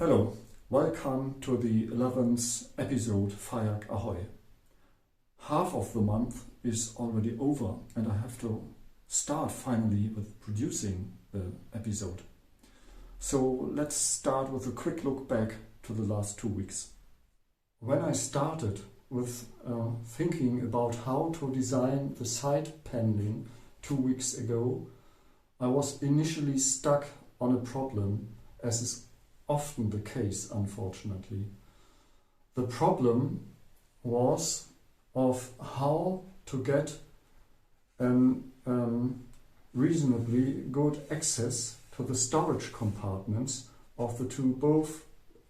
Hello, welcome to the 11th episode Fajak Ahoy. Half of the month is already over and I have to start finally with producing the episode. So let's start with a quick look back to the last 2 weeks. When I started with thinking about how to design the side paneling 2 weeks ago, I was initially stuck on a problem, as is often the case, unfortunately. The problem was of how to get reasonably good access to the storage compartments of the two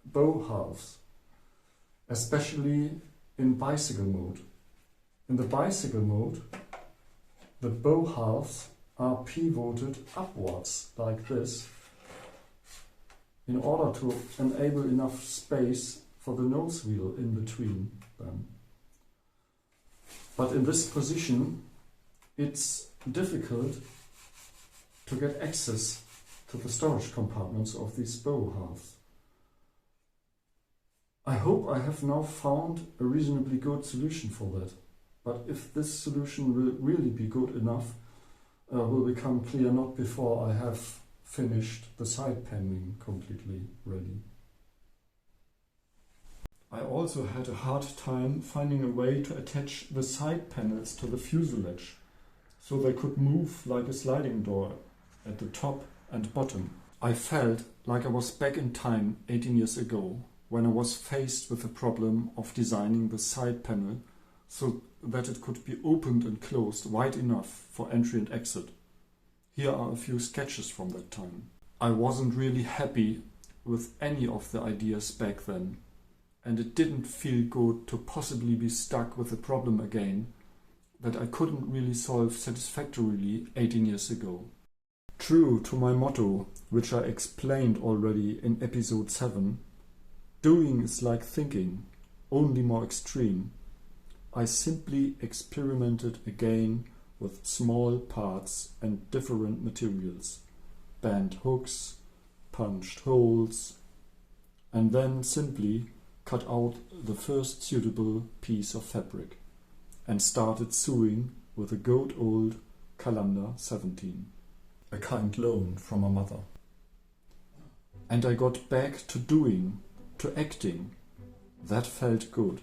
bow halves, especially in bicycle mode. In the bicycle mode, the bow halves are pivoted upwards like this, in order to enable enough space for the nose wheel in between them. But in this position, it's difficult to get access to the storage compartments of these bow halves. I hope I have now found a reasonably good solution for that. But if this solution will really be good enough, will become clear not before I have finished the side paneling completely ready. I also had a hard time finding a way to attach the side panels to the fuselage, so they could move like a sliding door at the top and bottom. I felt like I was back in time 18 years ago, when I was faced with the problem of designing the side panel so that it could be opened and closed wide enough for entry and exit. Here are a few sketches from that time. I wasn't really happy with any of the ideas back then, and it didn't feel good to possibly be stuck with a problem again that I couldn't really solve satisfactorily 18 years ago. True to my motto, which I explained already in episode 7, doing is like thinking, only more extreme. I simply experimented again with small parts and different materials, bent hooks, punched holes, and then simply cut out the first suitable piece of fabric and started sewing with a good old Calendar 17, a kind loan from my mother. And I got back to doing, to acting. That felt good.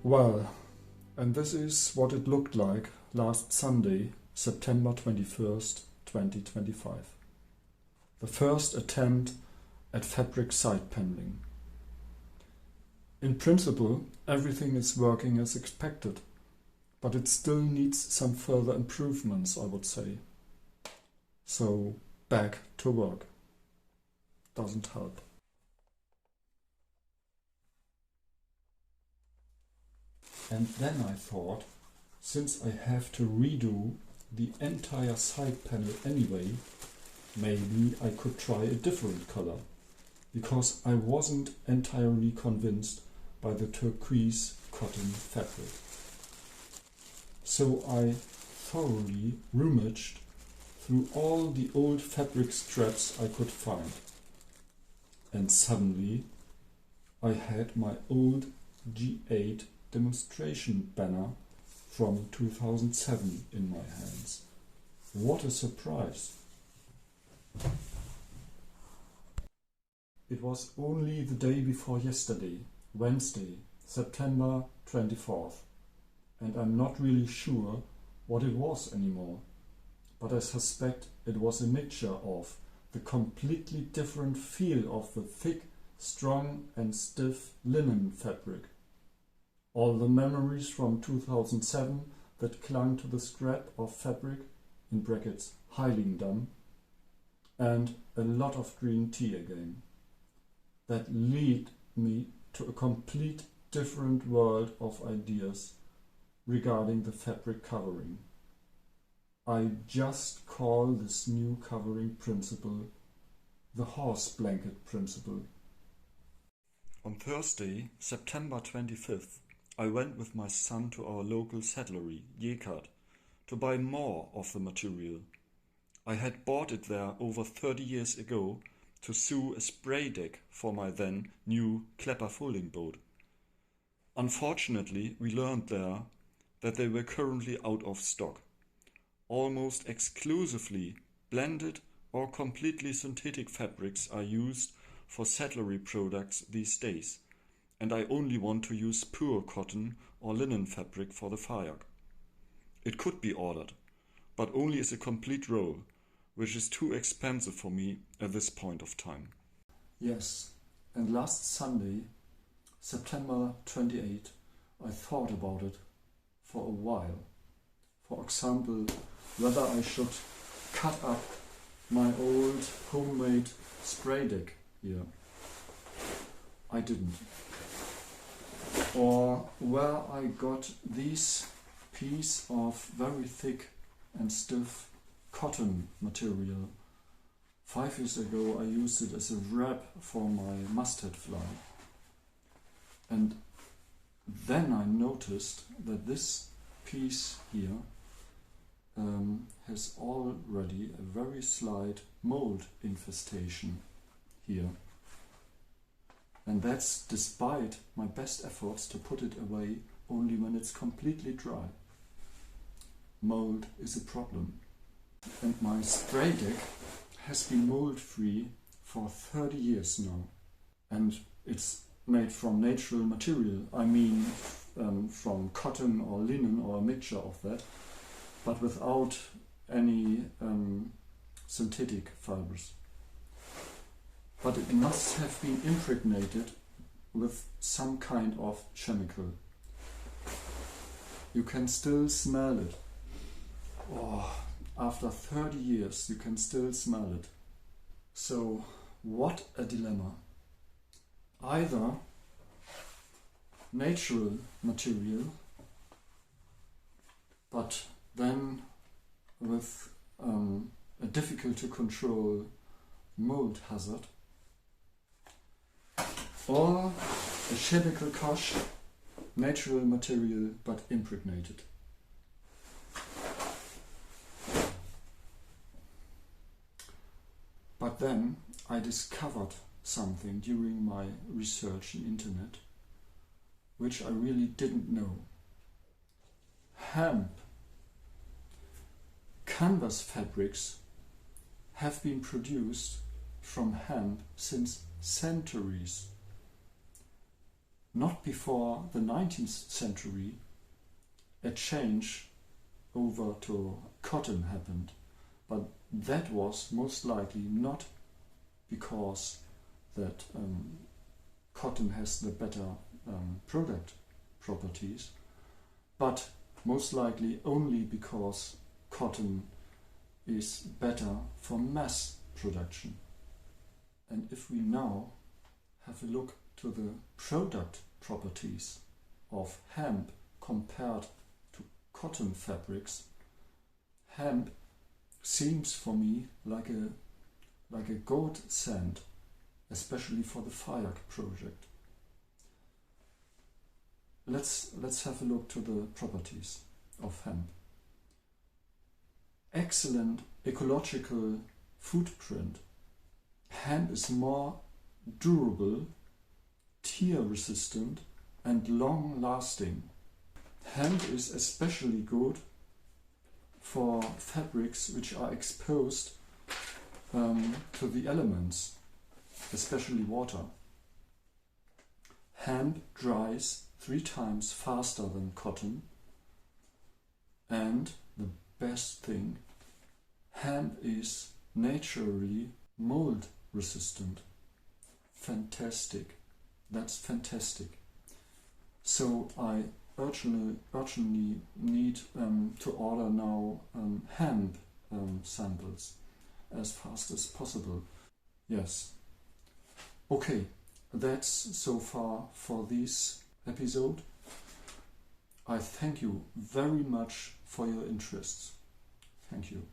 Well, and this is what it looked like last Sunday, September 21st, 2025. The first attempt at fabric side paneling. In principle, everything is working as expected, but it still needs some further improvements, I would say. So, back to work. Doesn't help. And then I thought, since I have to redo the entire side panel anyway, maybe I could try a different color, because I wasn't entirely convinced by the turquoise cotton fabric. So I thoroughly rummaged through all the old fabric straps I could find. And suddenly I had my old G8 demonstration banner from 2007 in my hands. What a surprise! It was only the day before yesterday, Wednesday, September 24th, and I'm not really sure what it was anymore, but I suspect it was a mixture of the completely different feel of the thick, strong and stiff linen fabric, all the memories from 2007 that clung to the scrap of fabric, in brackets Heiligendamm, and a lot of green tea again. That lead me to a complete different world of ideas regarding the fabric covering. I just call this new covering principle the horse blanket principle. On Thursday, September 25th, I went with my son to our local saddlery, Kayak, to buy more of the material. I had bought it there over 30 years ago to sew a spray deck for my then new clapper folding boat. Unfortunately, we learned there that they were currently out of stock. Almost exclusively blended or completely synthetic fabrics are used for saddlery products these days, and I only want to use pure cotton or linen fabric for the Fajak. It could be ordered, but only as a complete roll, which is too expensive for me at this point of time. Yes, and last Sunday, September 28, I thought about it for a while. For example, whether I should cut up my old homemade spray deck here. I didn't. Or where I got this piece of very thick and stiff cotton material. 5 years ago I used it as a wrap for my mustard fly. And then I noticed that this piece here has already a very slight mold infestation here. And that's despite my best efforts to put it away only when it's completely dry. Mold is a problem. And my spray deck has been mold free for 30 years now. And it's made from natural material. I mean from cotton or linen or a mixture of that, but without any synthetic fibers. But it must have been impregnated with some kind of chemical. You can still smell it. Oh, after 30 years you can still smell it. So what a dilemma. Either natural material, but then with a difficult to control mold hazard, or a chemical kosh, natural material but impregnated. But then I discovered something during my research in internet which I really didn't know. Hemp. Canvas fabrics have been produced from hemp since centuries. not before the 19th century a change over to cotton happened, but that was most likely not because that cotton has the better product properties, but most likely only because cotton is better for mass production. And if we now have a look to the product properties of hemp compared to cotton fabrics, hemp seems for me like a godsend, especially for the Fajak project. Let's have a look to the properties of hemp. Excellent ecological footprint. Hemp is more durable, tear resistant and long lasting. Hemp is especially good for fabrics which are exposed to the elements, especially water. Hemp dries 3 times faster than cotton, and the best thing, hemp is naturally mold resistant. Fantastic. That's fantastic. So I urgently need to order now hemp samples as fast as possible. Yes. Okay, that's so far for this episode. I thank you very much for your interest. Thank you.